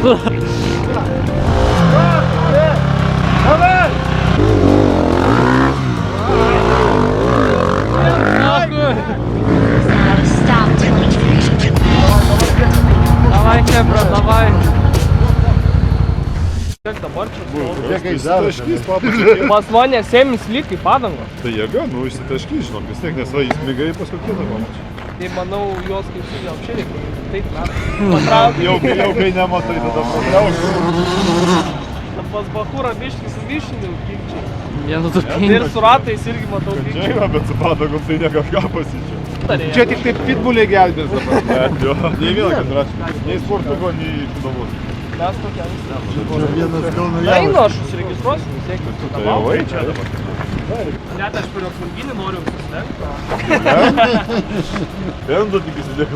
Давай, Кебра, давай. Kiek dabar čia stovi? Pas mane 7 lyg į padangą. Tai jėga, nu išsitašky, žinok, vis tiek, nes va įsmigai paskui kitą pamačiau. Tai manau, jos kaip su apšiai reikia. Taip, patraukti. Jau kai nematai, tada patraukti. Pas Bahūrą biškį su mišiniu kikčiai. Vienu su 5. Ir su ratais irgi matau kikčiai. Čia yra, bet su padangom tai ne kažką pasičiau. Čia tik taip pitbuliai gelbės dabar. Jo, nei vieną keturračių. Nei sportuko, nei pidavos. Mes tokia visi. Čia vienas kalno Einu, aš užsiregistruosiu, vis tiek. Tai jau čia dabar. Net aš per apžvalginį noriu susidengti. Endo tik įsidėk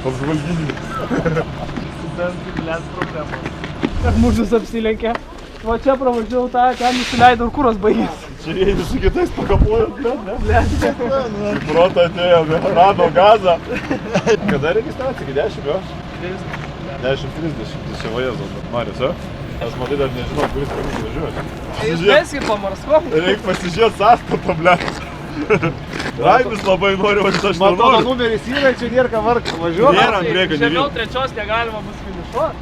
apžvalginį. Susidengti, blėt, problemas. Mūžus apsilenkė. Va čia pravažiavau tą, ten nusileidau ir kuras baigėsi. Čia eini su kitais pakapojant, ne? Protą atėjo, rado gazą. Kada registracija? 10 jo? 10:30, čia vajezas, Marius, jo? Aš matai dar nežinau, kuris pavyks važiuoti. Jūs meskit pamarsko. Reik pasižiūrėti sąstatą, ble. Raimis labai nori, o aš nenoriu. Matono numeris yra, čia nėra ką vargti važiuoti. Nėra ant priekio, Žemiau 3 negalima bus finišuoti.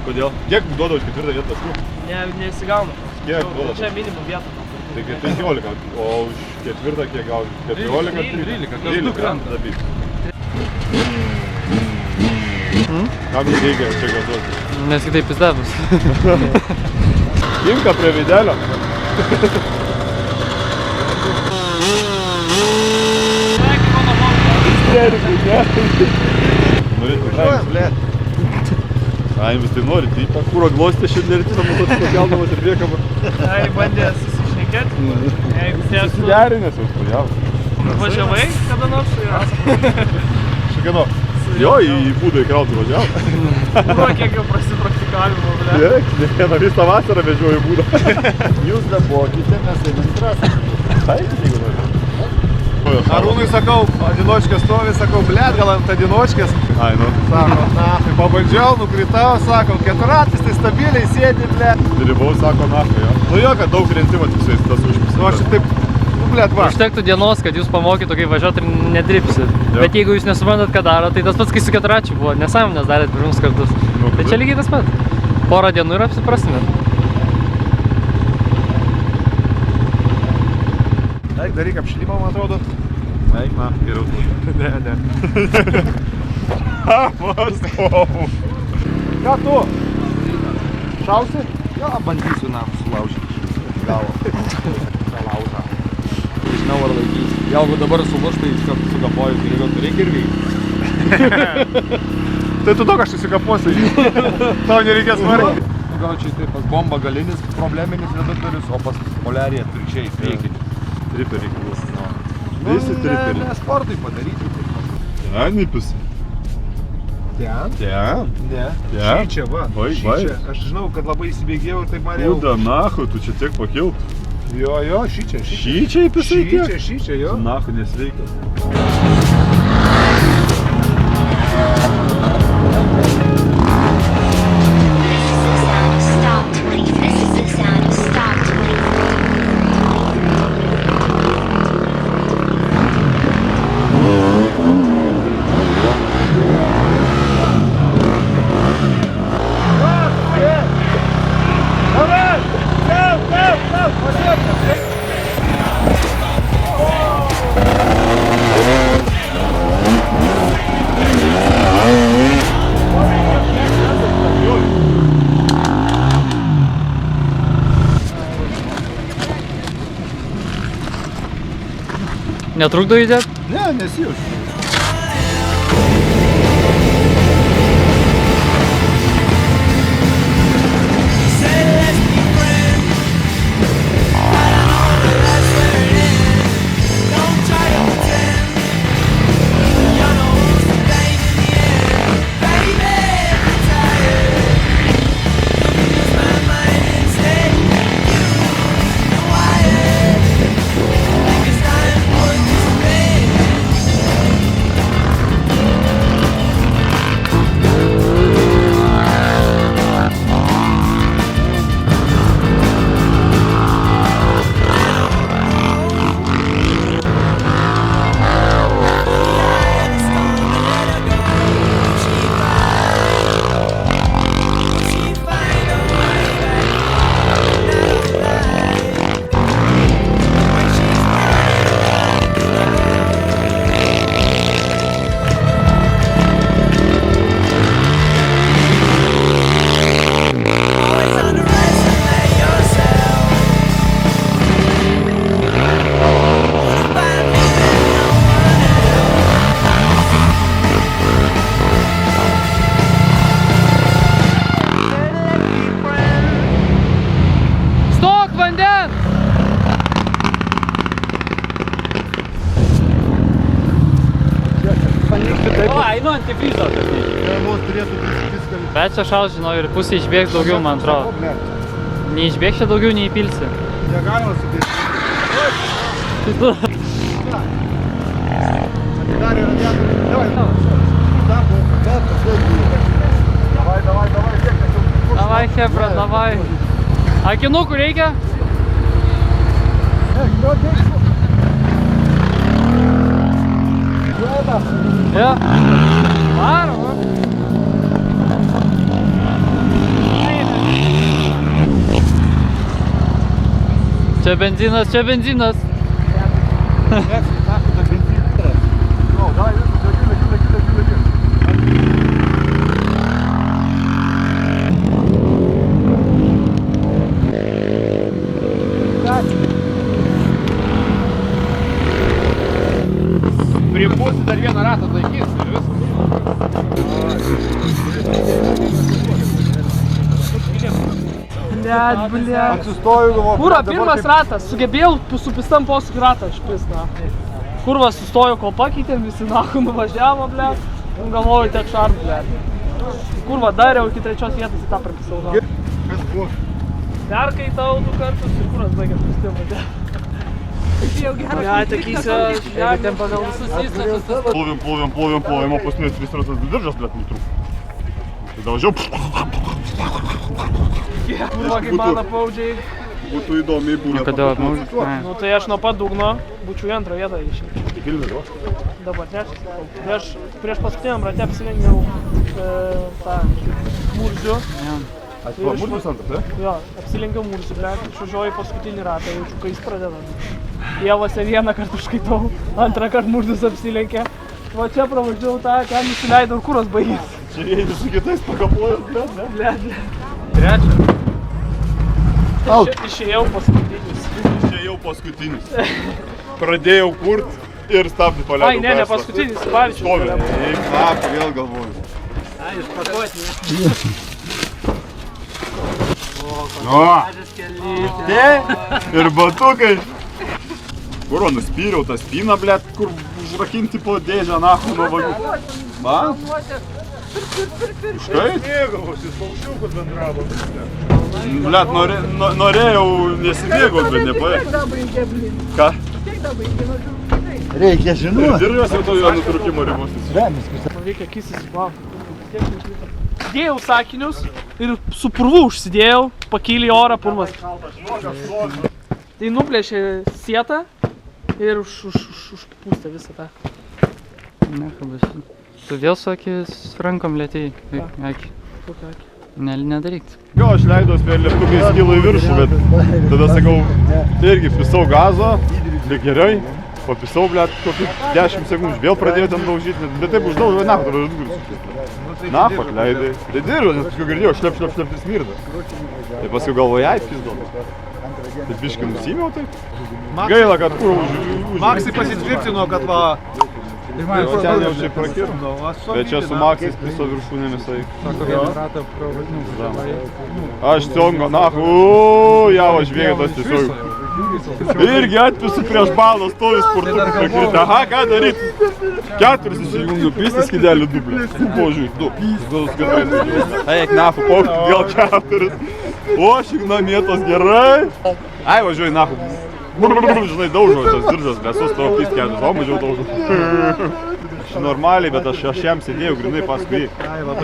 Kodėl? Kiek duoda už 4 vietą taškų? Nesigauna. Kiek duoda? Čia minimum vietą. Taigi 15, o už 4 kiek gauni? 14, 13, kas 2 krenta. Kam jį reikia čia gazuoti? Mes kitaip pizdavus. Imka prie videlio. Raimis tai nori, tai kūro glostė šiandien rytiną motociklą keldamas ir priekabą. Ai, bandė susišnekėti. Jeigu tiek Suderinęs jau stojau. važiavai kada nors su juo? Šikino. Jo, į būdą įkrautų važiavo. Buvo kiek jau prasipraktikavimo, ble. Ne, visą vasarą vežioju į būdą. Jūs dabokite, mes einam trasą. Taip, jeigu nori. Arūnui sakau, adinočkės stovi, sakau, blėt, gal ant adinočkės. Ai, nu. Sako, na, tai pabandžiau, nukritau, sako, keturratis, tai stabiliai sėdi, blėt. Diribau, sako, nacho, jo. Nu jo, kad daug rentimo tik su jais tas užpis. Nu, aš taip, nu, blėt, va. Užtektų dienos, kad jūs pamokytų, kaip važiuoti ir nedirbsit. Bet jeigu jūs nesuprantat, ką daro, tai tas pats, kai su keturračiu buvo. Nesąmonės darėt pirmus kartus. Tai čia lygiai tas pats. Porą dienų ir apsiprasimėt. Eik, daryk apšilimą, man atrodo. Eik, na, geriau tu. Ne. Maskau. Ką tu? Šausi? Jo, bandysiu sulaužyti galvą. Salaužą. Žinau, ar laikys. Jeigu dabar suluš, tai sugapojus ir reikia ir veikti. Tai tu daug aš susikapuosi. Tau nereikės varyti. Gal čia taip pas bomba galinis probleminis reduktorius, o pas poliarija atvirkščiai priekinis. Triperiai kilas. Visi triperiai. Ne sportui padaryti. Ten įpis. Ten? Ten. Ne. Ten. Šyčia, va. Oi, Šyčia. Aš žinau, kad labai įsibėgėjau ir taip marėjau. Kuda, nacho, tu čia tiek pakilt. Jo, šyčia. Šyčia įpisai tiek? Šyčia, jo. Nacho, nesveikas. Netrukdo judėt? Ne, nesijaučiu. antifrizo. Mums turėtų viską. Bet čia šal, žinau, ir pusė išbėgs daugiau, man atrodo. Neišbėgs čia daugiau, neįpilsi. Negalima sudėti. Atidarė radiatorių. Davai, Hebra, davai. Akinukų reikia? Ja. Varo, va. Čia benzinas, čia benzinas. Pripusi dar vieną ratą laikys ir viskas. Blet. Atsistoju, galvoju. Kūra, pirmas ratas, sugebėjau su pistam posūkiu ratą išpist, na. Kurva sustojo, kol pakeitėm, visi nahu nuvažiavo, blet. Galvoju, tiek šarp, blet. Kurva, dariau iki 3 vietos į tą prapisau, na. Kas buvo? Perkaitau 2 kartus ir kuras baigė pistimą, blet. Ja, takysia, jeigu ten pagal visus įstatus. Пловим, а после 3 раза держишь, блядь, не труп. Tada važiau. Kurva, kaip mano paudžiai. Būtų įdomiai būna. Kodėl apmaudžiu? Nu tai aš nuo pat dugno būčiau į antrą vietą išėjęs. Vilnius, o? Dabar trečias. Prieš paskutiniam rate apsilengiau tą Murzių. Mūrdus antras, ne? Jo, apsilengiau Murzių, blet, išvažiuoju į paskutinį ratą, jaučiu, kai jis pradeda. Pievose vieną kartą užkaitau, antrą kartą Murzius apsilenkė. Va čia pravažiavau tą, ten nusileidau ir kuras baigės. Čia eini su kitais pakapojas, blet, ne? Blet. Trečias. Išėjau paskutinis. Išėjau paskutinis. Pradėjau kurt ir stabdį paleidau. Ai, ne paskutinis, Pavičius. Stovi. Eik, vėl galvoju. Nu, ir batukai. Kuro, nuspyriau tą spyną, blet, kur užrakinti po dėžę, nahu, nuo vagių. Va? Štai? Mėgavosi, paukščiukus bendravo. Blet, norėjau nesimėgaut, bet nepaėjo. Ką? Reikia žinoti. Dirvės jau to jo nutrūkimo ribos. Man reikia kisis įplauti. Dėjau sakinius ir su purvu užsidėjau, pakėlė į orą purvas. Tai nuplėšė sietą ir užpūstė visą tą. Ne, kabas. Tu vėl su akis rankom lėtėjai. Akį. Kokią akį? Nedaryk. Jo, aš leidau per lėftukai skilo į viršų, bet tada sakau, tai irgi pisau gazo, tai gerai. Papisau, blet, kokį 10 sekundžių, vėl pradėjau ten daužyti, bet taip uždaužiau, nahu, tada žudurus. Nahu atleidai. Tai dirbu, nes paskui girdėjau, šlep, tai smirda. Tai paskui galvoju, ai, pizdom. Tai biškai nusimėjau taip. Gaila, kad kur užžiūrėjau. Maksai pasitvirtino, kad va... Ten jau šiaip prakirno, bet čia su Maksais piso viršūnėmis. Sako, vieną ratą pravadinau. Aš ciongo, nahu, jau aš vėgėtas tiesiog. Irgi atpisu prieš balą, stovi sportuką prakirti. Aha, ką daryt? 4 įsijungiu, pistis skydelių dublį. Požiūrį, 2. Eik, nahu, paukti, gal 4. O, šik namėtos gerai. Ai, važiuoju, nahu. Žinai, daužau tas diržas, lesus tavo pist 4, o mažiau daužau. Normaliai, bet aš jam sėdėjau grinai paskui jį.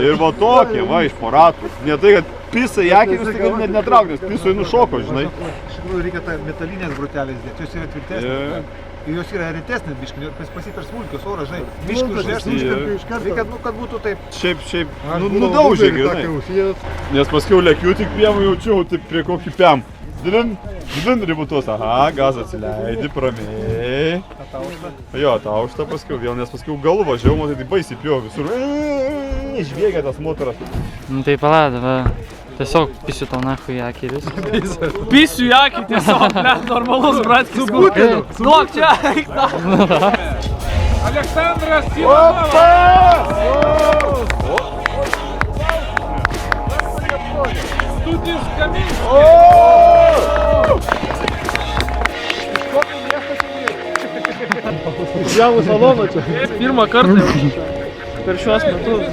Ir va tokie, va, iš poratų. Ne tai, kad pisa į akį, vis tik net netrauk, nes pisui nušoko, žinai. Iš tikrųjų reikia tą metalinės grotelės dėti, jos yra tvirtesnės. Ir jos yra retesnės biškai, pasiper smulkios oras, žinai. Biškai uždėsnės, reikia, kad būtų taip. Šiaip, nudaužė grinai. Nes paskiau lėkiu tik piemu jaučiau, taip prie kokį piam. Dvin ributos, aha, gazą atsileidi, pramiai. Jo, tauštą paskiau vėl, nes paskiau galų važiavau, matai, tai baisiai pjovo visur. Išbėgė tas motoras. Nu tai palada, va. Tiesiog pisiu tau nahu į akį ir viskas. Pisiu į akį tiesiog, blet, normalus bratkis. Su Putinu. Duok čia, eik tą. Aleksandras Simanovas! Studijus Kaminskis! Žemų saloną čia. Pirmą kartą jau. per šiuos metus.